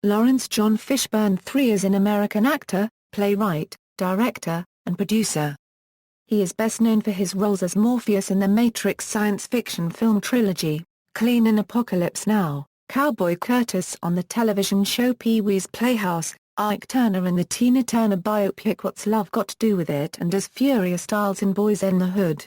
Laurence John Fishburne III is an American actor, playwright, director, and producer. He is best known for his roles as Morpheus in the Matrix science fiction film trilogy, Clean in Apocalypse Now, Cowboy Curtis on the television show Pee-wee's Playhouse, Ike Turner in the Tina Turner biopic What's Love Got to Do with It, and as Furious Styles in Boyz n the Hood.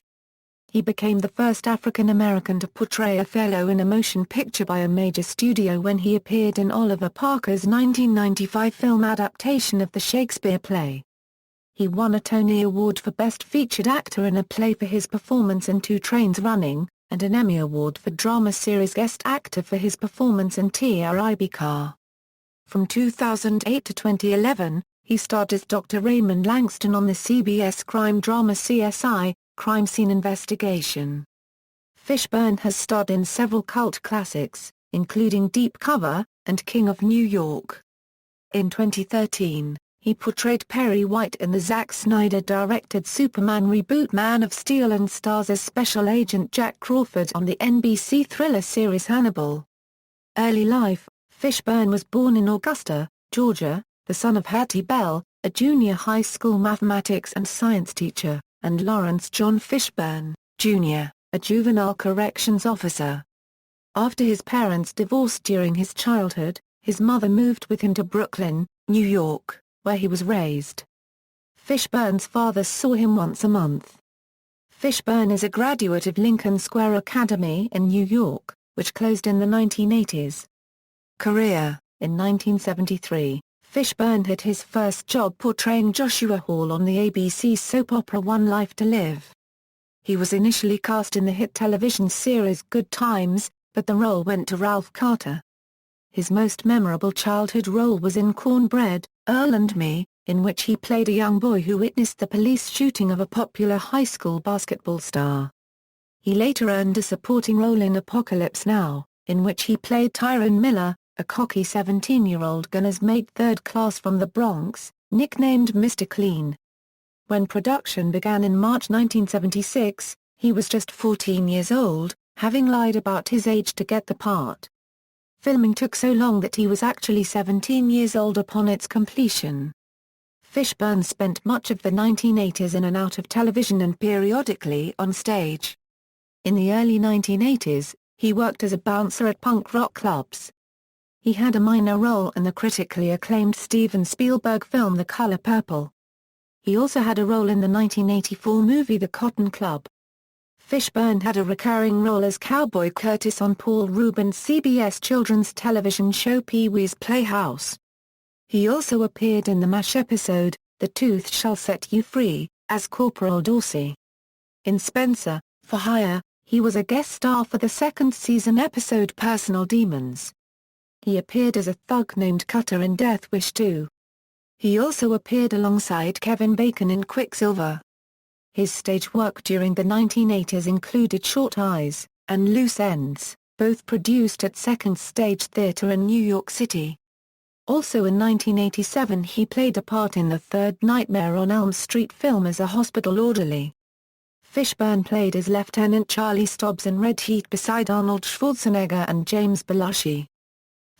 He became the first African-American to portray Othello in a motion picture by a major studio when he appeared in Oliver Parker's 1995 film adaptation of the Shakespeare play. He won a Tony Award for Best Featured Actor in a Play for his performance in 2 Trains Running, and an Emmy Award for Drama Series Guest Actor for his performance in TriBeCa. From 2008 to 2011, he starred as Dr. Raymond Langston on the CBS crime drama CSI, Crime Scene Investigation. Fishburne has starred in several cult classics, including Deep Cover, and King of New York. In 2013, he portrayed Perry White in the Zack Snyder-directed Superman reboot Man of Steel and stars as Special Agent Jack Crawford on the NBC thriller series Hannibal. Early life: Fishburne was born in Augusta, Georgia, the son of Hattie Bell, a junior high school mathematics and science teacher, and Laurence John Fishburne, Jr., a juvenile corrections officer. After his parents divorced during his childhood, his mother moved with him to Brooklyn, New York, where he was raised. Fishburne's father saw him once a month. Fishburne is a graduate of Lincoln Square Academy in New York, which closed in the 1980s. Career: in 1973, Fishburne had his first job portraying Joshua Hall on the ABC soap opera One Life to Live. He was initially cast in the hit television series Good Times, but the role went to Ralph Carter. His most memorable childhood role was in Cornbread, Earl and Me, in which he played a young boy who witnessed the police shooting of a popular high school basketball star. He later earned a supporting role in Apocalypse Now, in which he played Tyrone Miller, a cocky 17-year-old gunner's mate third class from the Bronx, nicknamed Mr. Clean. When production began in March 1976, he was just 14 years old, having lied about his age to get the part. Filming took so long that he was actually 17 years old upon its completion. Fishburne spent much of the 1980s in and out of television and periodically on stage. In the early 1980s, he worked as a bouncer at punk rock clubs. He had a minor role in the critically acclaimed Steven Spielberg film The Color Purple. He also had a role in the 1984 movie The Cotton Club. Fishburne had a recurring role as Cowboy Curtis on Paul Reubens' CBS children's television show Pee-wee's Playhouse. He also appeared in the MASH episode, The Tooth Shall Set You Free, as Corporal Dorsey. In Spencer, for Hire, he was a guest star for the second season episode Personal Demons. He appeared as a thug named Cutter in Death Wish 2. He also appeared alongside Kevin Bacon in Quicksilver. His stage work during the 1980s included Short Eyes and Loose Ends, both produced at Second Stage Theatre in New York City. Also in 1987 he played a part in the third Nightmare on Elm Street film as a hospital orderly. Fishburne played as Lieutenant Charlie Stobbs in Red Heat beside Arnold Schwarzenegger and James Belushi.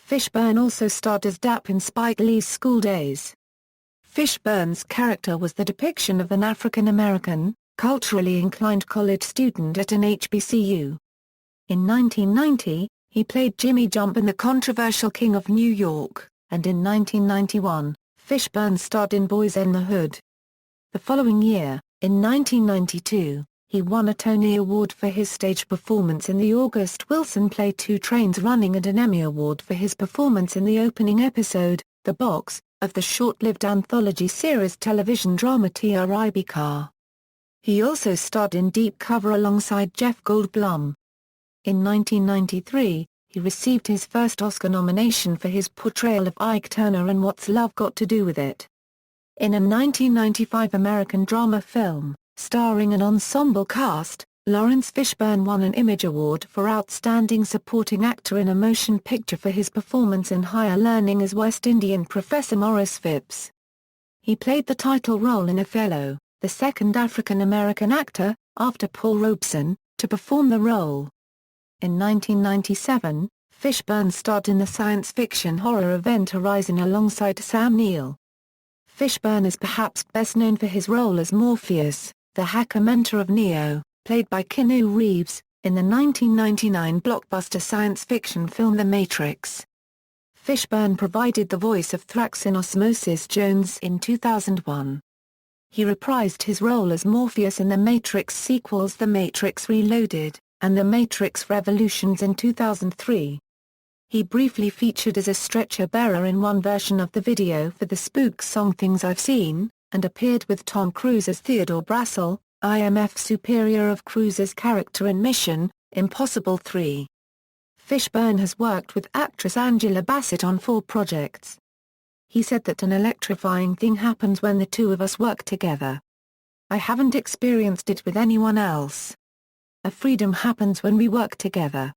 Fishburne also starred as Dap in Spike Lee's School Days. Fishburne's character was the depiction of an African-American, culturally inclined college student at an HBCU. In 1990, he played Jimmy Jump in the controversial King of New York, and in 1991, Fishburne starred in Boyz n the Hood. The following year, in 1992, he won a Tony Award for his stage performance in the August Wilson play 2 Trains Running and an Emmy Award for his performance in the opening episode, The Box, of the short-lived anthology series television drama TriBeCa. He also starred in Deep Cover alongside Jeff Goldblum. In 1993, he received his first Oscar nomination for his portrayal of Ike Turner in What's Love Got to Do with It. In a 1995 American drama film, starring an ensemble cast, Laurence Fishburne won an Image Award for Outstanding Supporting Actor in a Motion Picture for his performance in Higher Learning as West Indian Professor Maurice Phipps. He played the title role in Othello, the second African-American actor, after Paul Robeson, to perform the role. In 1997, Fishburne starred in the science fiction horror Event Horizon alongside Sam Neill. Fishburne is perhaps best known for his role as Morpheus, the hacker mentor of Neo, played by Keanu Reeves, in the 1999 blockbuster science fiction film The Matrix. Fishburne provided the voice of Thrax in Osmosis Jones in 2001. He reprised his role as Morpheus in the Matrix sequels The Matrix Reloaded, and The Matrix Revolutions in 2003. He briefly featured as a stretcher-bearer in one version of the video for the Spook song Things I've Seen, and appeared with Tom Cruise as Theodore Brassel, IMF superior of Cruise's character in Mission: Impossible 3. Fishburne has worked with actress Angela Bassett on 4 projects. He said that an electrifying thing happens when the two of us work together. I haven't experienced it with anyone else. A freedom happens when we work together.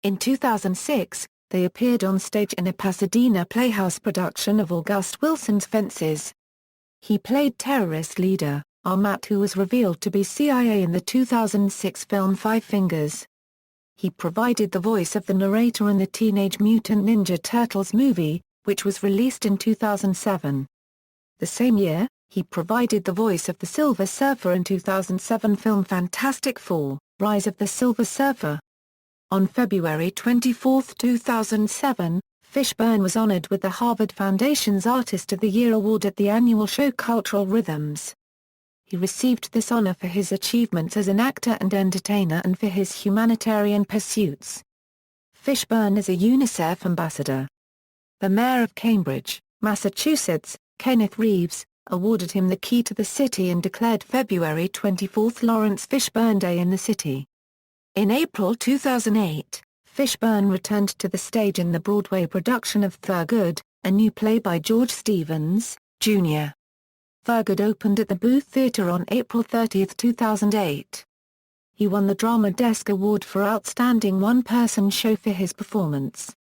In 2006, they appeared on stage in a Pasadena Playhouse production of August Wilson's Fences. He played terrorist leader, Ahmat, who was revealed to be CIA in the 2006 film Five Fingers. He provided the voice of the narrator in the Teenage Mutant Ninja Turtles movie, which was released in 2007. The same year, he provided the voice of the Silver Surfer in 2007 film Fantastic Four: Rise of the Silver Surfer. On February 24, 2007, Fishburne was honored with the Harvard Foundation's Artist of the Year award at the annual show Cultural Rhythms. He received this honor for his achievements as an actor and entertainer and for his humanitarian pursuits. Fishburne is a UNICEF ambassador. The mayor of Cambridge, Massachusetts, Kenneth Reeves, awarded him the key to the city and declared February 24 Laurence Fishburne Day in the city. In April 2008, Fishburne returned to the stage in the Broadway production of Thurgood, a new play by George Stevens, Jr. Thurgood opened at the Booth Theatre on April 30, 2008. He won the Drama Desk Award for Outstanding One-Person Show for his performance.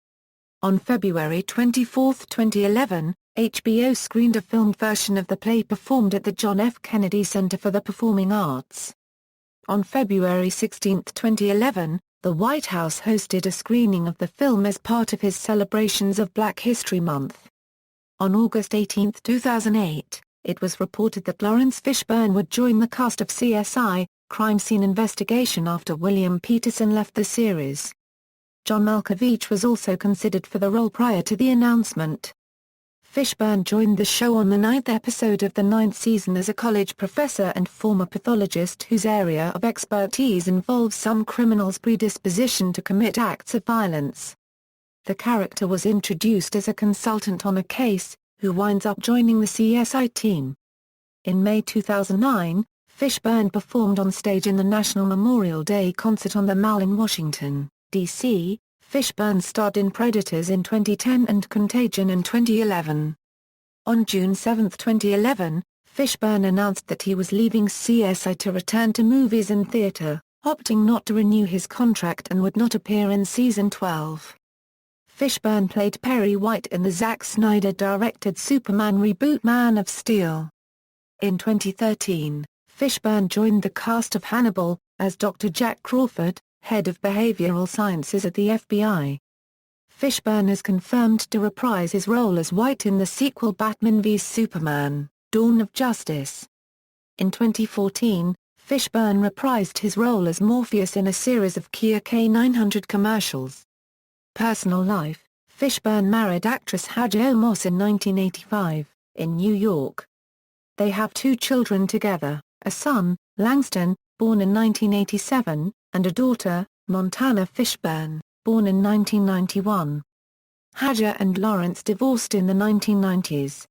On February 24, 2011, HBO screened a filmed version of the play performed at the John F. Kennedy Center for the Performing Arts. On February 16, 2011, the White House hosted a screening of the film as part of his celebrations of Black History Month. On August 18, 2008, it was reported that Laurence Fishburne would join the cast of CSI: Crime Scene Investigation after William Peterson left the series. John Malkovich was also considered for the role prior to the announcement. Fishburne joined the show on the 9th episode of the 9th season as a college professor and former pathologist whose area of expertise involves some criminals' predisposition to commit acts of violence. The character was introduced as a consultant on a case, who winds up joining the CSI team. In May 2009, Fishburne performed on stage in the National Memorial Day concert on the Mall in Washington, D.C. Fishburne starred in Predators in 2010 and Contagion in 2011. On June 7, 2011, Fishburne announced that he was leaving CSI to return to movies and theater, opting not to renew his contract and would not appear in Season 12. Fishburne played Perry White in the Zack Snyder-directed Superman reboot Man of Steel. In 2013, Fishburne joined the cast of Hannibal, as Dr. Jack Crawford, head of behavioral sciences at the FBI. Fishburne is confirmed to reprise his role as White in the sequel Batman v Superman: Dawn of Justice. In 2014, Fishburne reprised his role as Morpheus in a series of Kia K900 commercials. Personal life: Fishburne married actress Haja Moss in 1985, in New York. They have 2 children together, a son, Langston, born in 1987, and a daughter, Montana Fishburne, born in 1991. Haja and Laurence divorced in the 1990s.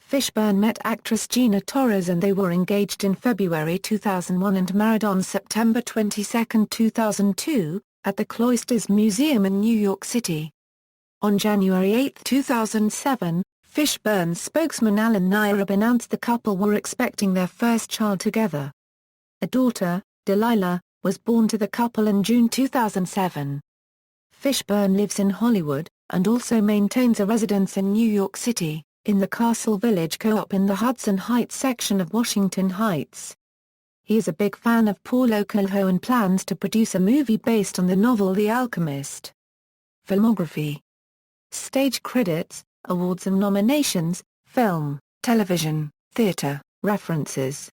Fishburne met actress Gina Torres and they were engaged in February 2001 and married on September 22, 2002, at the Cloisters Museum in New York City. On January 8, 2007, Fishburne's spokesman Alan Nairab announced the couple were expecting their first child together. A daughter, Delilah, was born to the couple in June 2007. Fishburne lives in Hollywood, and also maintains a residence in New York City, in the Castle Village Co-op in the Hudson Heights section of Washington Heights. He is a big fan of Paulo Coelho and plans to produce a movie based on the novel The Alchemist. Filmography. Stage credits, awards and nominations, film, television, theatre, references.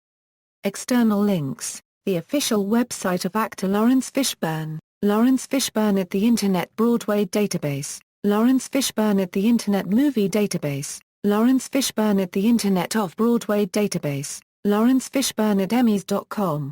External links, the official website of actor Laurence Fishburne, Laurence Fishburne at the Internet Broadway Database, Laurence Fishburne at the Internet Movie Database, Laurence Fishburne at the Internet Off-Broadway Database, Laurence Fishburne at Emmys.com.